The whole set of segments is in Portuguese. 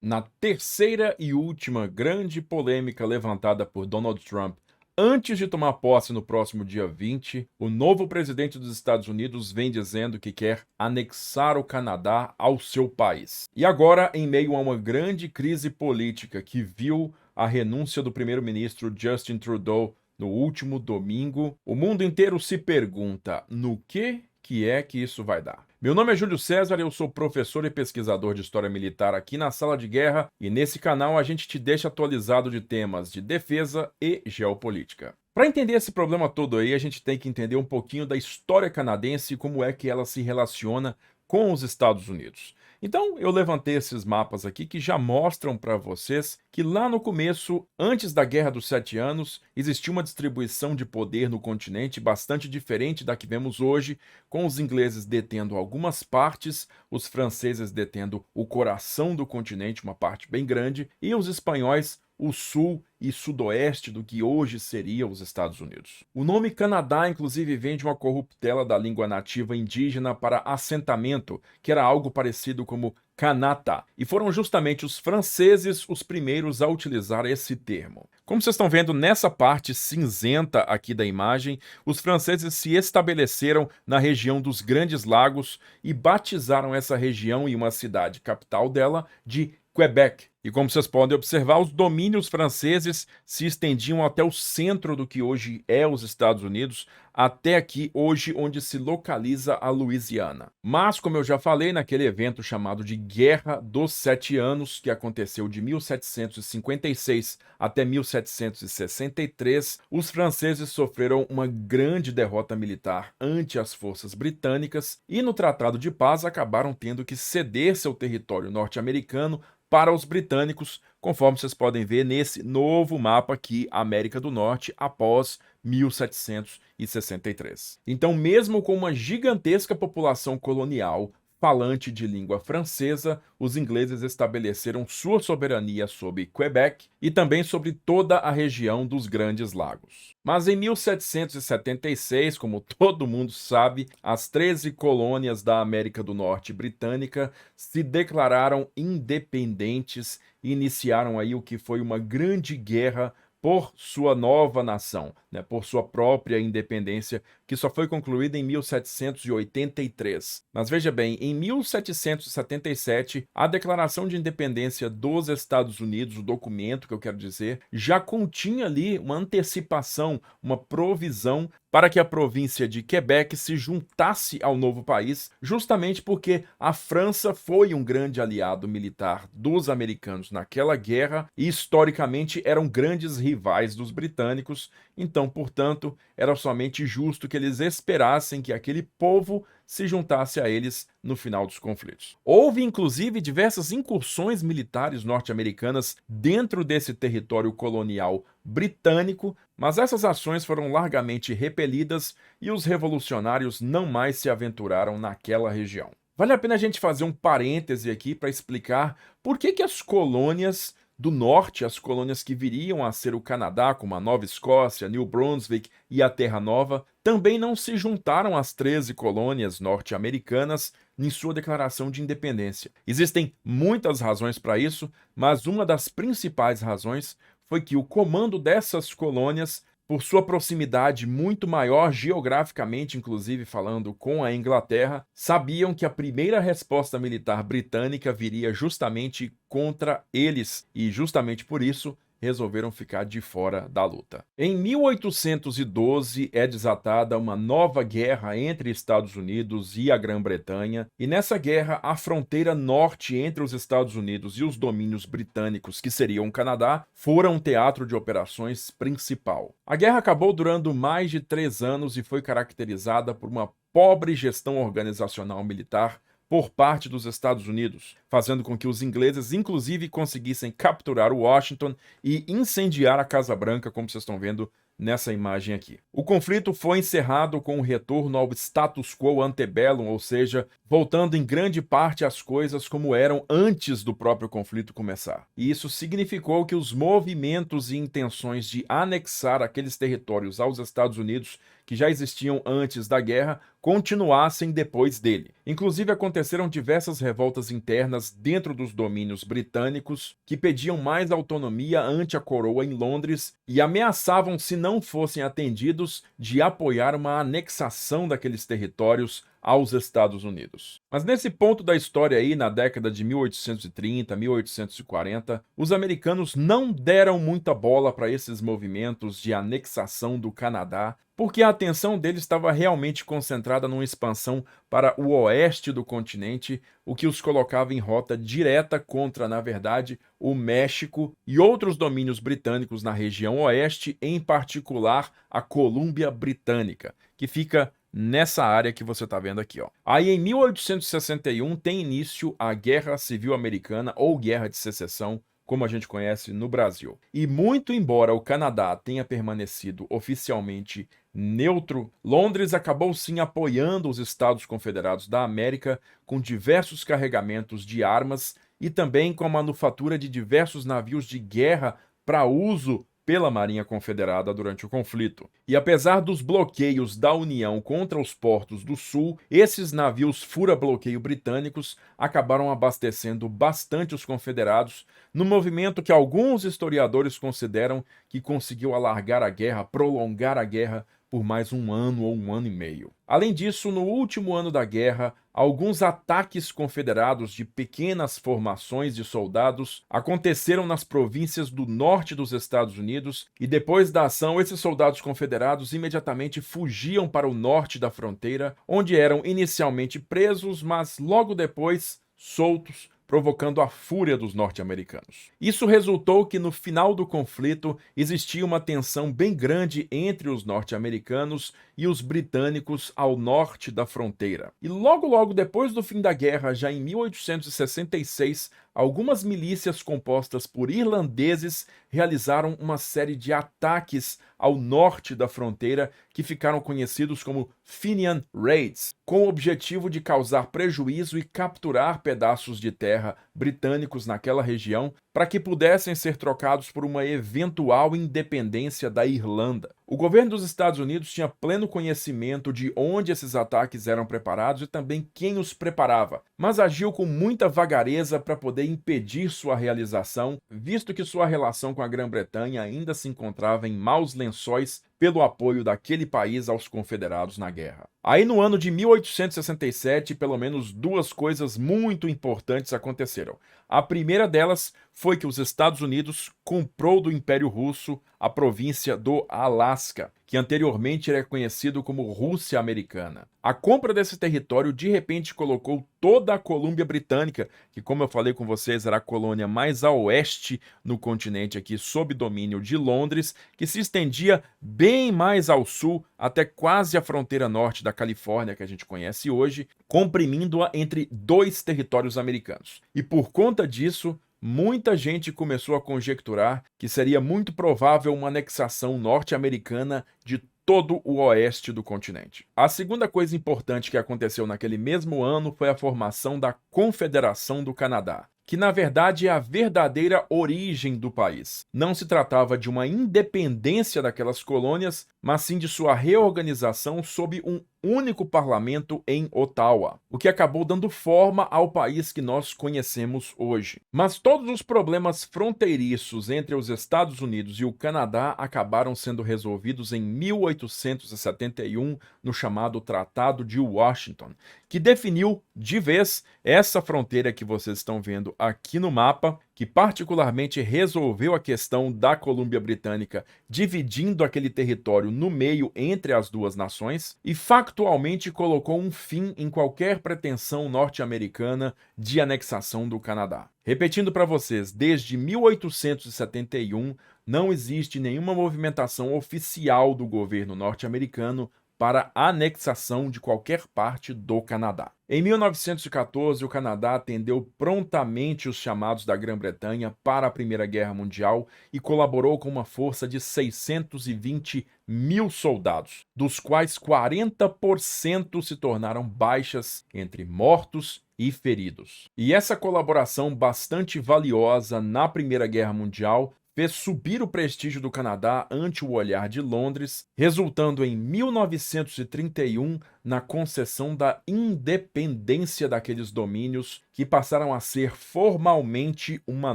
Na terceira e última grande polêmica levantada por Donald Trump antes de tomar posse no próximo dia 20, o novo presidente dos Estados Unidos vem dizendo que quer anexar o Canadá ao seu país. E agora, em meio a uma grande crise política que viu a renúncia do primeiro-ministro Justin Trudeau no último domingo, o mundo inteiro se pergunta no que é que isso vai dar. Meu nome é Júlio César, eu sou professor e pesquisador de História Militar aqui na Sala de Guerra e nesse canal a gente te deixa atualizado de temas de defesa e geopolítica. Para entender esse problema todo aí, a gente tem que entender um pouquinho da história canadense e como é que ela se relaciona com os Estados Unidos. Então, eu levantei esses mapas aqui que já mostram para vocês que lá no começo, antes da Guerra dos Sete Anos, existia uma distribuição de poder no continente bastante diferente da que vemos hoje, com os ingleses detendo algumas partes, os franceses detendo o coração do continente, uma parte bem grande, e os espanhóis o sul e sudoeste do que hoje seria os Estados Unidos. O nome Canadá, inclusive, vem de uma corruptela da língua nativa indígena para assentamento, que era algo parecido como Kanata, e foram justamente os franceses os primeiros a utilizar esse termo. Como vocês estão vendo nessa parte cinzenta aqui da imagem, os franceses se estabeleceram na região dos Grandes Lagos e batizaram essa região e uma cidade capital dela de Quebec. E como vocês podem observar, os domínios franceses se estendiam até o centro do que hoje é os Estados Unidos, até aqui hoje onde se localiza a Louisiana. Mas, como eu já falei, naquele evento chamado de Guerra dos Sete Anos, que aconteceu de 1756 até 1763, os franceses sofreram uma grande derrota militar ante as forças britânicas e no Tratado de Paz acabaram tendo que ceder seu território norte-americano para os britânicos, conforme vocês podem ver nesse novo mapa aqui, América do Norte, após 1763. Então, mesmo com uma gigantesca população colonial falante de língua francesa, os ingleses estabeleceram sua soberania sobre Quebec e também sobre toda a região dos Grandes Lagos. Mas em 1776, como todo mundo sabe, as 13 colônias da América do Norte britânica se declararam independentes e iniciaram aí o que foi uma grande guerra por sua nova nação, por sua própria independência, que só foi concluída em 1783. Mas veja bem, em 1777, a Declaração de Independência dos Estados Unidos, o documento que eu quero dizer, já continha ali uma antecipação, uma provisão para que a província de Quebec se juntasse ao novo país, justamente porque a França foi um grande aliado militar dos americanos naquela guerra e historicamente eram grandes rivais dos britânicos, então, portanto, era somente justo que eles esperassem que aquele povo se juntasse a eles no final dos conflitos. Houve, inclusive, diversas incursões militares norte-americanas dentro desse território colonial britânico, mas essas ações foram largamente repelidas e os revolucionários não mais se aventuraram naquela região. Vale a pena a gente fazer um parêntese aqui para explicar por que as colônias do norte, as colônias que viriam a ser o Canadá, como a Nova Escócia, New Brunswick e a Terra Nova, também não se juntaram às 13 colônias norte-americanas em sua declaração de independência. Existem muitas razões para isso, mas uma das principais razões foi que o comando dessas colônias, por sua proximidade muito maior geograficamente, inclusive falando com a Inglaterra, sabiam que a primeira resposta militar britânica viria justamente contra eles e justamente por isso resolveram ficar de fora da luta. Em 1812 é desatada uma nova guerra entre Estados Unidos e a Grã-Bretanha, e nessa guerra a fronteira norte entre os Estados Unidos e os domínios britânicos, que seriam o Canadá, foram um teatro de operações principal. A guerra acabou durando mais de 3 anos e foi caracterizada por uma pobre gestão organizacional militar por parte dos Estados Unidos, fazendo com que os ingleses, inclusive, conseguissem capturar Washington e incendiar a Casa Branca, como vocês estão vendo nessa imagem aqui. O conflito foi encerrado com o retorno ao status quo antebellum, ou seja, voltando em grande parte às coisas como eram antes do próprio conflito começar. E isso significou que os movimentos e intenções de anexar aqueles territórios aos Estados Unidos que já existiam antes da guerra continuassem depois dele. Inclusive, aconteceram diversas revoltas internas dentro dos domínios britânicos que pediam mais autonomia ante a coroa em Londres e ameaçavam, se não fossem atendidos, de apoiar uma anexação daqueles territórios aos Estados Unidos. Mas nesse ponto da história aí, na década de 1830, 1840, os americanos não deram muita bola para esses movimentos de anexação do Canadá, porque a atenção deles estava realmente concentrada numa expansão para o oeste do continente, o que os colocava em rota direta contra, na verdade, o México e outros domínios britânicos na região oeste, em particular a Colômbia Britânica, que fica nessa área que você está vendo aqui, ó. Aí em 1861 tem início a Guerra Civil Americana ou Guerra de Secessão, como a gente conhece no Brasil. E muito embora o Canadá tenha permanecido oficialmente neutro, Londres acabou sim apoiando os Estados Confederados da América com diversos carregamentos de armas e também com a manufatura de diversos navios de guerra para uso pela Marinha Confederada durante o conflito. E apesar dos bloqueios da União contra os portos do Sul, esses navios fura-bloqueio britânicos acabaram abastecendo bastante os confederados, no movimento que alguns historiadores consideram que conseguiu alargar a guerra, prolongar a guerra por mais um ano ou um ano e meio. Além disso, no último ano da guerra, alguns ataques confederados de pequenas formações de soldados aconteceram nas províncias do norte dos Estados Unidos e depois da ação, esses soldados confederados imediatamente fugiam para o norte da fronteira, onde eram inicialmente presos, mas logo depois soltos, provocando a fúria dos norte-americanos. Isso resultou que no final do conflito existia uma tensão bem grande entre os norte-americanos e os britânicos ao norte da fronteira. E logo depois do fim da guerra, já em 1866, algumas milícias compostas por irlandeses realizaram uma série de ataques ao norte da fronteira que ficaram conhecidos como Fenian Raids, com o objetivo de causar prejuízo e capturar pedaços de terra britânicos naquela região para que pudessem ser trocados por uma eventual independência da Irlanda. O governo dos Estados Unidos tinha pleno conhecimento de onde esses ataques eram preparados e também quem os preparava, mas agiu com muita vagareza para poder impedir sua realização, visto que sua relação com a Grã-Bretanha ainda se encontrava em maus lençóis pelo apoio daquele país aos confederados na guerra. Aí no ano de 1867, pelo menos duas coisas muito importantes aconteceram. A primeira delas foi que os Estados Unidos comprou do Império Russo a província do Alasca, que anteriormente era conhecido como Rússia Americana. A compra desse território de repente colocou toda a Colômbia Britânica, que como eu falei com vocês era a colônia mais a oeste no continente aqui, sob domínio de Londres, que se estendia bem mais ao sul, até quase a fronteira norte da Califórnia, que a gente conhece hoje, comprimindo-a entre dois territórios americanos. E por conta disso, muita gente começou a conjecturar que seria muito provável uma anexação norte-americana de todo o oeste do continente. A segunda coisa importante que aconteceu naquele mesmo ano foi a formação da Confederação do Canadá, que na verdade é a verdadeira origem do país. Não se tratava de uma independência daquelas colônias, mas sim de sua reorganização sob um único parlamento em Ottawa, o que acabou dando forma ao país que nós conhecemos hoje. Mas todos os problemas fronteiriços entre os Estados Unidos e o Canadá acabaram sendo resolvidos em 1871 no chamado Tratado de Washington, que definiu de vez essa fronteira que vocês estão vendo aqui no mapa, que particularmente resolveu a questão da Colômbia Britânica, dividindo aquele território no meio entre as duas nações, e factualmente colocou um fim em qualquer pretensão norte-americana de anexação do Canadá. Repetindo para vocês, desde 1871 não existe nenhuma movimentação oficial do governo norte-americano para a anexação de qualquer parte do Canadá. Em 1914, o Canadá atendeu prontamente os chamados da Grã-Bretanha para a Primeira Guerra Mundial e colaborou com uma força de 620 mil soldados, dos quais 40% se tornaram baixas entre mortos e feridos. E essa colaboração bastante valiosa na Primeira Guerra Mundial fez subir o prestígio do Canadá ante o olhar de Londres, resultando em 1931 na concessão da independência daqueles domínios que passaram a ser formalmente uma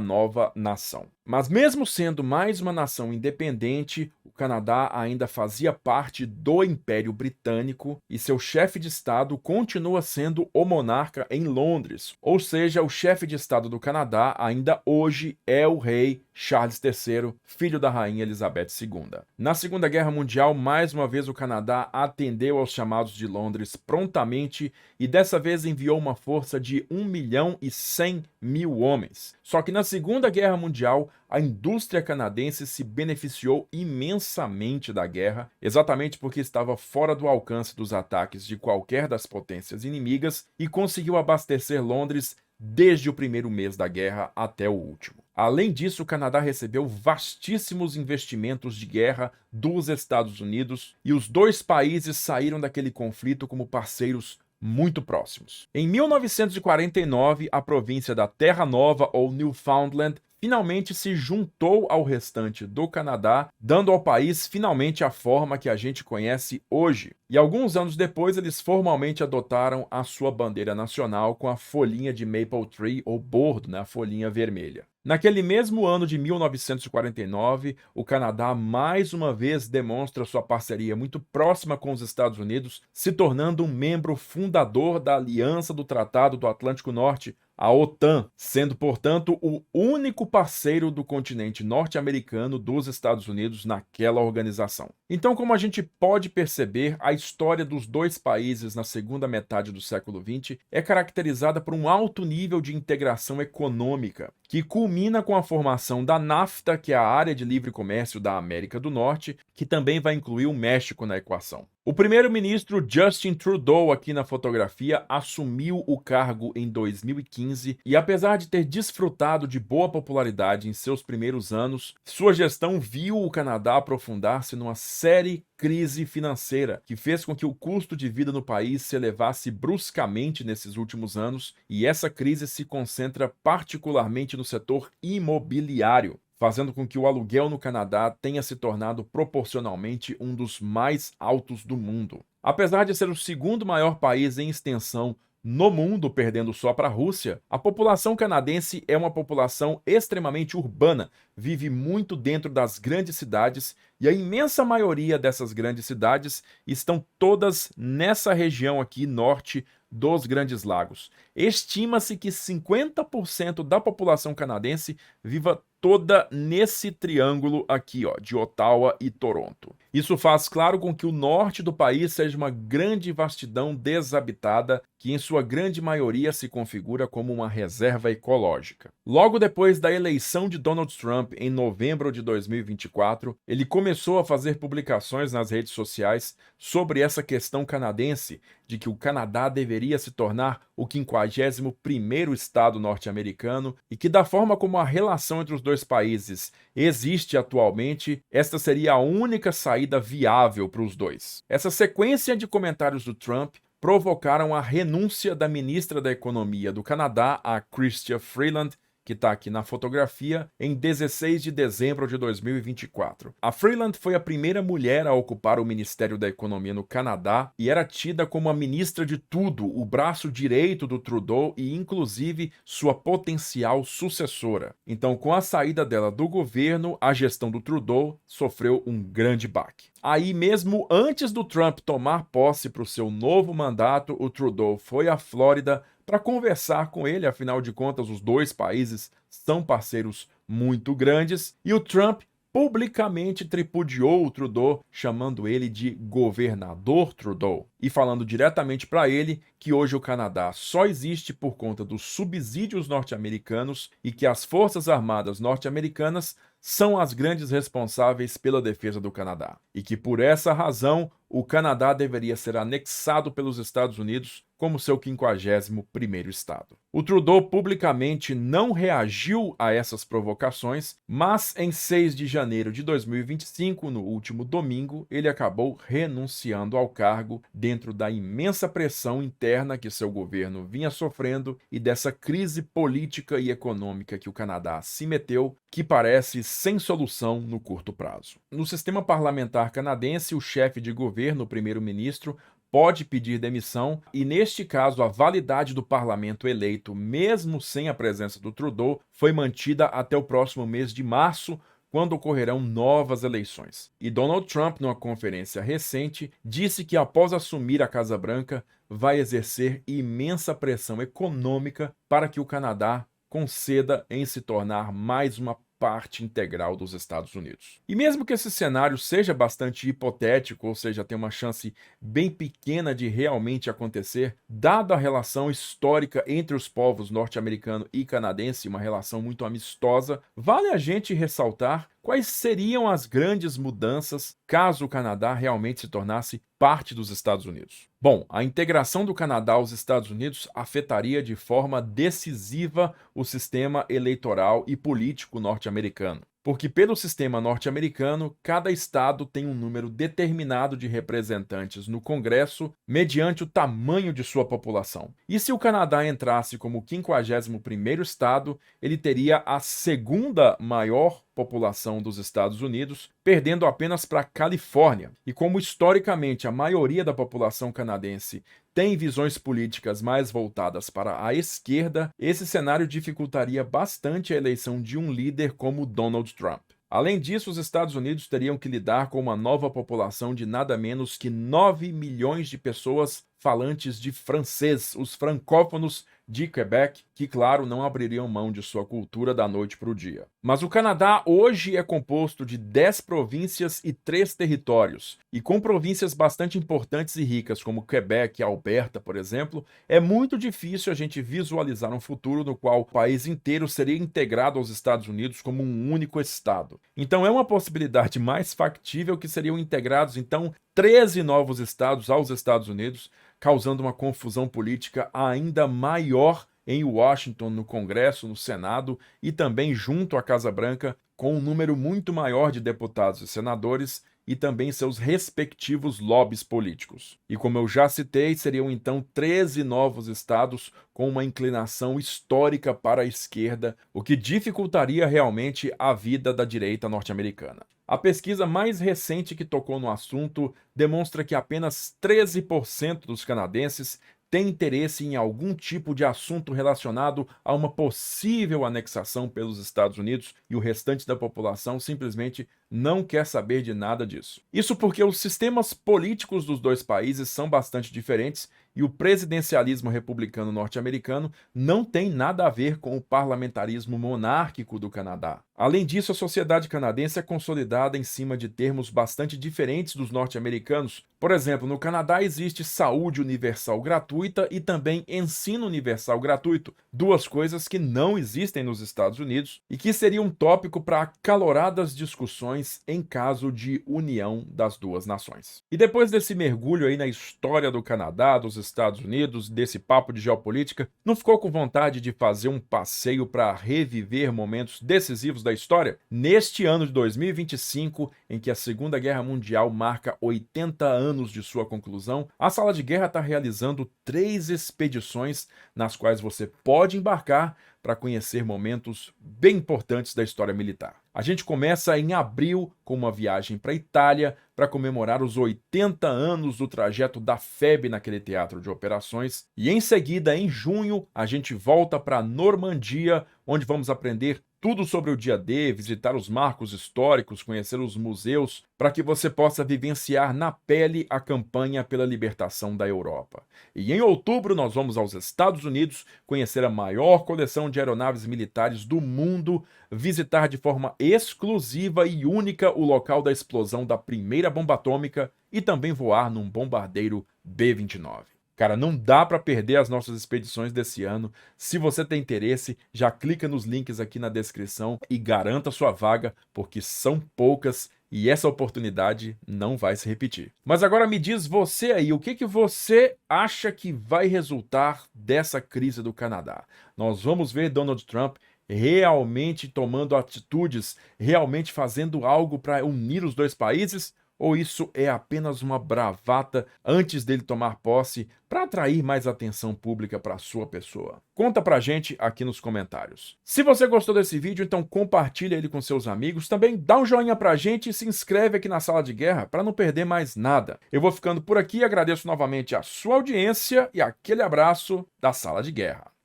nova nação. Mas mesmo sendo mais uma nação independente, o Canadá ainda fazia parte do Império Britânico e seu chefe de Estado continua sendo o monarca em Londres, ou seja, o chefe de Estado do Canadá ainda hoje é o rei Charles III, filho da rainha Elizabeth II. Na Segunda Guerra Mundial, mais uma vez o Canadá atendeu aos chamados de Londres prontamente e dessa vez enviou uma força de 1.100.000 homens. Só que na Segunda Guerra Mundial, a indústria canadense se beneficiou imensamente da guerra, exatamente porque estava fora do alcance dos ataques de qualquer das potências inimigas e conseguiu abastecer Londres desde o primeiro mês da guerra até o último. Além disso, o Canadá recebeu vastíssimos investimentos de guerra dos Estados Unidos e os dois países saíram daquele conflito como parceiros muito próximos. Em 1949, a província da Terra Nova, ou Newfoundland, finalmente se juntou ao restante do Canadá, dando ao país finalmente a forma que a gente conhece hoje. E alguns anos depois, eles formalmente adotaram a sua bandeira nacional com a folhinha de maple tree, ou bordo, a folhinha vermelha. Naquele mesmo ano de 1949, o Canadá mais uma vez demonstra sua parceria muito próxima com os Estados Unidos, se tornando um membro fundador da Aliança do Tratado do Atlântico Norte, a OTAN, sendo, portanto, o único parceiro do continente norte-americano dos Estados Unidos naquela organização. Então, como a gente pode perceber, a história dos dois países na segunda metade do século XX é caracterizada por um alto nível de integração econômica, que culmina com a formação da NAFTA, que é a Área de Livre Comércio da América do Norte, que também vai incluir o México na equação. O primeiro-ministro Justin Trudeau, aqui na fotografia, assumiu o cargo em 2015 e, apesar de ter desfrutado de boa popularidade em seus primeiros anos, sua gestão viu o Canadá aprofundar-se numa séria crise financeira, que fez com que o custo de vida no país se elevasse bruscamente nesses últimos anos, e essa crise se concentra particularmente no setor imobiliário, fazendo com que o aluguel no Canadá tenha se tornado proporcionalmente um dos mais altos do mundo. Apesar de ser o segundo maior país em extensão no mundo, perdendo só para a Rússia, a população canadense é uma população extremamente urbana, vive muito dentro das grandes cidades e a imensa maioria dessas grandes cidades estão todas nessa região aqui norte dos Grandes Lagos. Estima-se que 50% da população canadense viva toda nesse triângulo aqui, ó, de Ottawa e Toronto. Isso faz claro com que o norte do país seja uma grande vastidão desabitada, que em sua grande maioria se configura como uma reserva ecológica. Logo depois da eleição de Donald Trump em novembro de 2024, ele começou a fazer publicações nas redes sociais sobre essa questão canadense, de que o Canadá deveria se tornar o 51º estado norte-americano e que, da forma como a relação entre os dois países existe atualmente, esta seria a única saída viável para os dois. Essa sequência de comentários do Trump provocaram a renúncia da ministra da Economia do Canadá, a Chrystia Freeland, que está aqui na fotografia, em 16 de dezembro de 2024. A Freeland foi a primeira mulher a ocupar o Ministério da Economia no Canadá e era tida como a ministra de tudo, o braço direito do Trudeau e, inclusive, sua potencial sucessora. Então, com a saída dela do governo, a gestão do Trudeau sofreu um grande baque. Aí, mesmo antes do Trump tomar posse para o seu novo mandato, o Trudeau foi à Flórida para conversar com ele, afinal de contas, os dois países são parceiros muito grandes, e o Trump publicamente tripudiou o Trudeau, chamando ele de governador Trudeau, e falando diretamente para ele que hoje o Canadá só existe por conta dos subsídios norte-americanos e que as Forças Armadas norte-americanas são as grandes responsáveis pela defesa do Canadá, e que por essa razão o Canadá deveria ser anexado pelos Estados Unidos como seu 51º estado. O Trudeau publicamente não reagiu a essas provocações, mas em 6 de janeiro de 2025, no último domingo, ele acabou renunciando ao cargo dentro da imensa pressão interna que seu governo vinha sofrendo e dessa crise política e econômica que o Canadá se meteu, que parece sem solução no curto prazo. No sistema parlamentar canadense, o chefe de governo, o primeiro-ministro, pode pedir demissão e, neste caso, a validade do parlamento eleito, mesmo sem a presença do Trudeau, foi mantida até o próximo mês de março, quando ocorrerão novas eleições. E Donald Trump, numa conferência recente, disse que após assumir a Casa Branca, vai exercer imensa pressão econômica para que o Canadá conceda em se tornar mais uma parte integral dos Estados Unidos. E mesmo que esse cenário seja bastante hipotético, ou seja, tem uma chance bem pequena de realmente acontecer, dada a relação histórica entre os povos norte-americano e canadense, uma relação muito amistosa, vale a gente ressaltar quais seriam as grandes mudanças caso o Canadá realmente se tornasse parte dos Estados Unidos. Bom, a integração do Canadá aos Estados Unidos afetaria de forma decisiva o sistema eleitoral e político norte-americano. Porque, pelo sistema norte-americano, cada estado tem um número determinado de representantes no Congresso mediante o tamanho de sua população. E se o Canadá entrasse como o 51º estado, ele teria a segunda maior população dos Estados Unidos, perdendo apenas para a Califórnia. E como historicamente a maioria da população canadense tem visões políticas mais voltadas para a esquerda, esse cenário dificultaria bastante a eleição de um líder como Donald Trump. Além disso, os Estados Unidos teriam que lidar com uma nova população de nada menos que 9 milhões de pessoas falantes de francês, os francófonos de Quebec, que, claro, não abririam mão de sua cultura da noite para o dia. Mas o Canadá hoje é composto de 10 províncias e 3 territórios, e com províncias bastante importantes e ricas, como Quebec e Alberta, por exemplo, é muito difícil a gente visualizar um futuro no qual o país inteiro seria integrado aos Estados Unidos como um único estado. Então é uma possibilidade mais factível que seriam integrados, então, 13 novos estados aos Estados Unidos, causando uma confusão política ainda maior em Washington, no Congresso, no Senado e também junto à Casa Branca, com um número muito maior de deputados e senadores e também seus respectivos lobbies políticos. E como eu já citei, seriam então 13 novos estados com uma inclinação histórica para a esquerda, o que dificultaria realmente a vida da direita norte-americana. A pesquisa mais recente que tocou no assunto demonstra que apenas 13% dos canadenses têm interesse em algum tipo de assunto relacionado a uma possível anexação pelos Estados Unidos e o restante da população simplesmente não quer saber de nada disso. Isso porque os sistemas políticos dos dois países são bastante diferentes e o presidencialismo republicano norte-americano não tem nada a ver com o parlamentarismo monárquico do Canadá. Além disso, a sociedade canadense é consolidada em cima de termos bastante diferentes dos norte-americanos. Por exemplo, no Canadá existe saúde universal gratuita e também ensino universal gratuito, duas coisas que não existem nos Estados Unidos e que seria um tópico para acaloradas discussões em caso de união das duas nações. E depois desse mergulho aí na história do Canadá, dos Estados Unidos, desse papo de geopolítica, não ficou com vontade de fazer um passeio para reviver momentos decisivos da história? Neste ano de 2025, em que a Segunda Guerra Mundial marca 80 anos de sua conclusão, a Sala de Guerra está realizando 3 expedições nas quais você pode embarcar para conhecer momentos bem importantes da história militar. A gente começa em abril com uma viagem para a Itália para comemorar os 80 anos do trajeto da FEB naquele teatro de operações. E em seguida, em junho, a gente volta para a Normandia, onde vamos aprender tudo sobre o dia D, visitar os marcos históricos, conhecer os museus, para que você possa vivenciar na pele a campanha pela libertação da Europa. E em outubro nós vamos aos Estados Unidos conhecer a maior coleção de aeronaves militares do mundo, visitar de forma exclusiva e única o local da explosão da primeira bomba atômica e também voar num bombardeiro B-29. Cara, não dá para perder as nossas expedições desse ano. Se você tem interesse, já clica nos links aqui na descrição e garanta sua vaga, porque são poucas e essa oportunidade não vai se repetir. Mas agora me diz você aí, o que você acha que vai resultar dessa crise do Canadá? Nós vamos ver Donald Trump realmente tomando atitudes, realmente fazendo algo para unir os dois países? Ou isso é apenas uma bravata antes dele tomar posse para atrair mais atenção pública para a sua pessoa? Conta pra gente aqui nos comentários. Se você gostou desse vídeo, então compartilha ele com seus amigos. Também dá um joinha pra gente e se inscreve aqui na Sala de Guerra para não perder mais nada. Eu vou ficando por aqui, agradeço novamente a sua audiência e aquele abraço da Sala de Guerra.